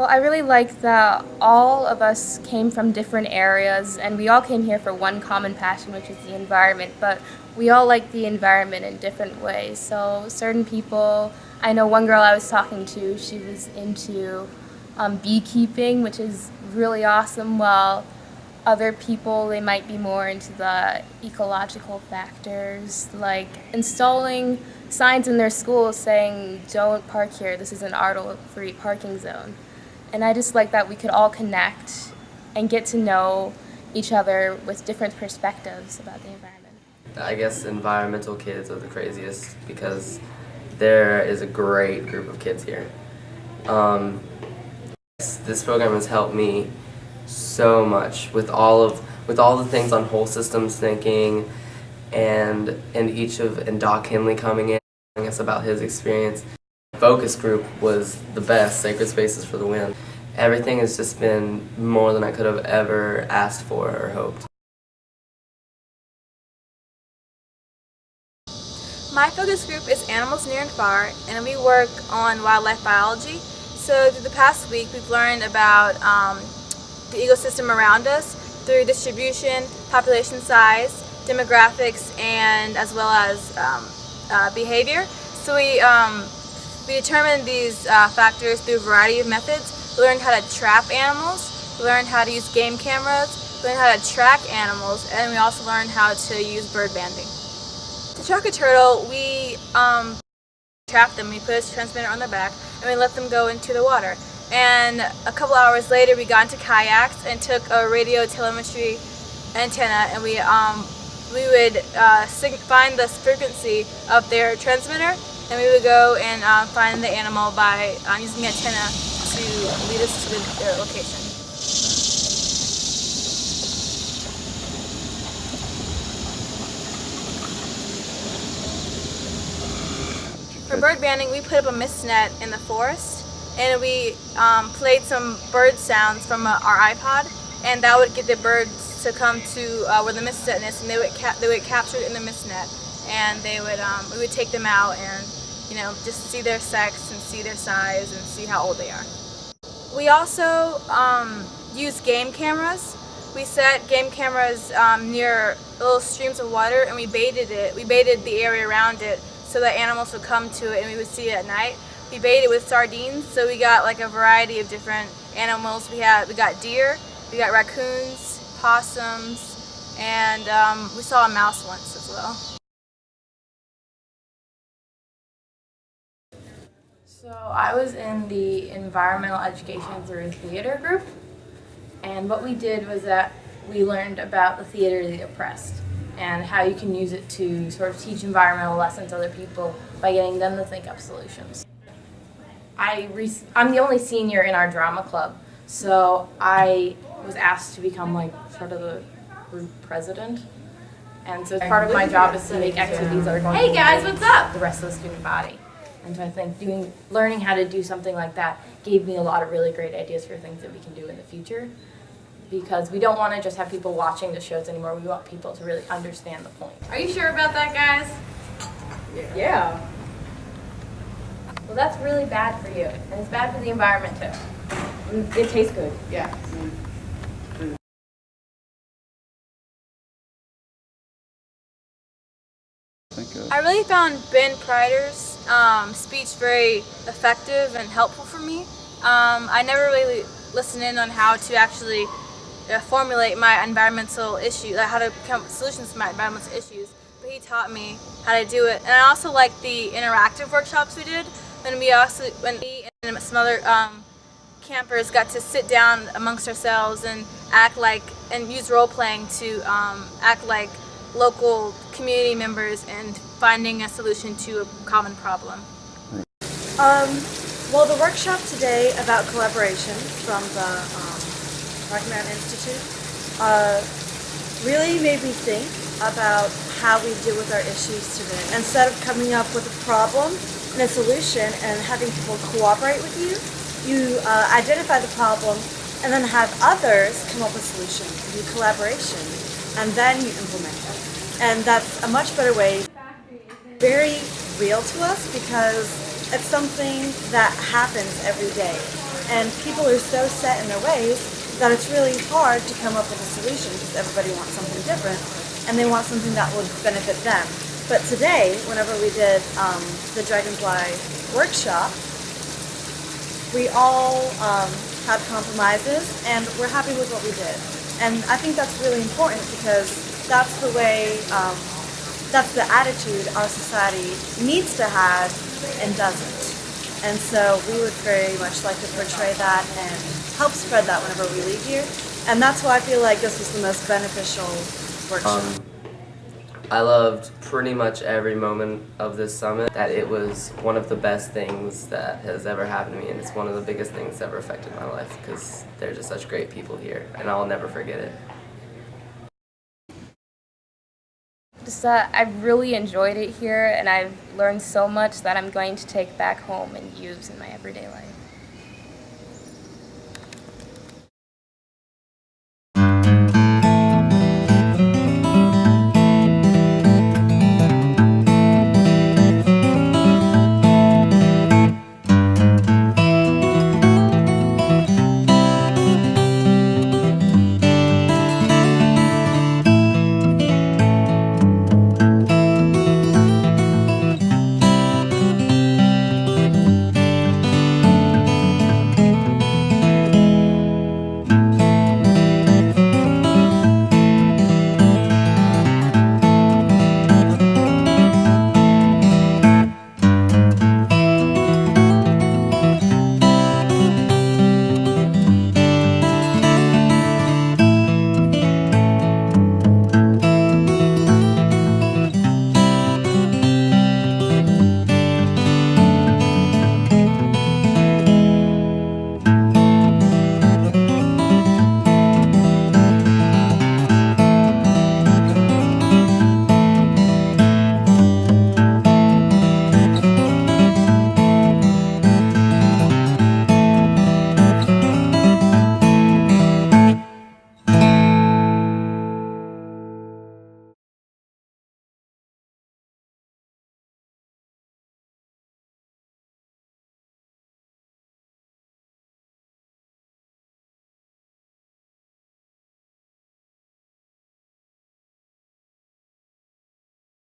Well, I really like that all of us came from different areas and we all came here for one common passion, which is the environment, but we all like the environment in different ways. So, certain people, I know one girl I was talking to, she was into beekeeping, which is really awesome, while other people, they might be more into the ecological factors, like installing signs in their schools saying, don't park here, this is an auto-free parking zone. And I just like that we could all connect and get to know each other with different perspectives about the environment. I guess environmental kids are the craziest because there is a great group of kids here. This program has helped me so much with all the things on whole systems thinking, and Doc Henley coming in telling us about his experience. Focus group was the best, Sacred Spaces for the Win. Everything has just been more than I could have ever asked for or hoped. My focus group is Animals Near and Far, and we work on wildlife biology. So through the past week, we've learned about the ecosystem around us through distribution, population size, demographics, and as well as behavior. So we determined these factors through a variety of methods. We learned how to trap animals, we learned how to use game cameras, we learned how to track animals, and we also learned how to use bird banding. To track a turtle, we trap them. We put a transmitter on their back and we let them go into the water. And a couple hours later, we got into kayaks and took a radio telemetry antenna, and we would find the frequency of their transmitter, and we would go and find the animal by using the antenna to lead us to their location. For bird banding, we put up a mist net in the forest, and we played some bird sounds from our iPod, and that would get the birds to come to where the mist net is, and they would capture it in the mist net, and we would take them out and just see their sex and see their size and see how old they are. We also use game cameras. We set game cameras near little streams of water, and we baited the area around it so that animals would come to it and we would see it at night. We baited it with sardines, so we got like a variety of different animals. We got deer, we got raccoons, possums, and we saw a mouse once as well. So I was in the environmental education through theater group, and what we did was that we learned about the theater of the oppressed and how you can use it to sort of teach environmental lessons to other people by getting them to think up solutions. I'm the only senior in our drama club, so I was asked to become like sort of the group president. And so part of my job is to make activities that are going Hey guys, what's up? the rest of the student body. And so I think learning how to do something like that gave me a lot of really great ideas for things that we can do in the future. Because we don't want to just have people watching the shows anymore. We want people to really understand the point. Are you sure about that, guys? Yeah. Well, that's really bad for you. And it's bad for the environment, too. It tastes good. Yeah. I really found Ben Pryder's speech very effective and helpful for me. I never really listened in on how to actually formulate my environmental issue, like how to come up with solutions to my environmental issues. But he taught me how to do it, and I also liked the interactive workshops we did when we and some other campers got to sit down amongst ourselves and use role playing to act like local community members and finding a solution to a common problem. Well, the workshop today about collaboration from the Rocky Mountain Institute really made me think about how we deal with our issues today. Instead of coming up with a problem and a solution and having people cooperate with you, you identify the problem and then have others come up with solutions, do collaboration, and then you implement it. And that's a much better way. Very real to us because it's something that happens every day. And people are so set in their ways that it's really hard to come up with a solution because everybody wants something different and they want something that would benefit them. But today, whenever we did the Dragonfly workshop, we all had compromises and we're happy with what we did. And I think that's really important because that's the way, that's the attitude our society needs to have and doesn't. And so we would very much like to portray that and help spread that whenever we leave here. And that's why I feel like this was the most beneficial workshop. I loved pretty much every moment of this summit, that it was one of the best things that has ever happened to me, and it's one of the biggest things that ever affected my life because they're just such great people here, and I'll never forget it. Just I've really enjoyed it here, and I've learned so much that I'm going to take back home and use in my everyday life.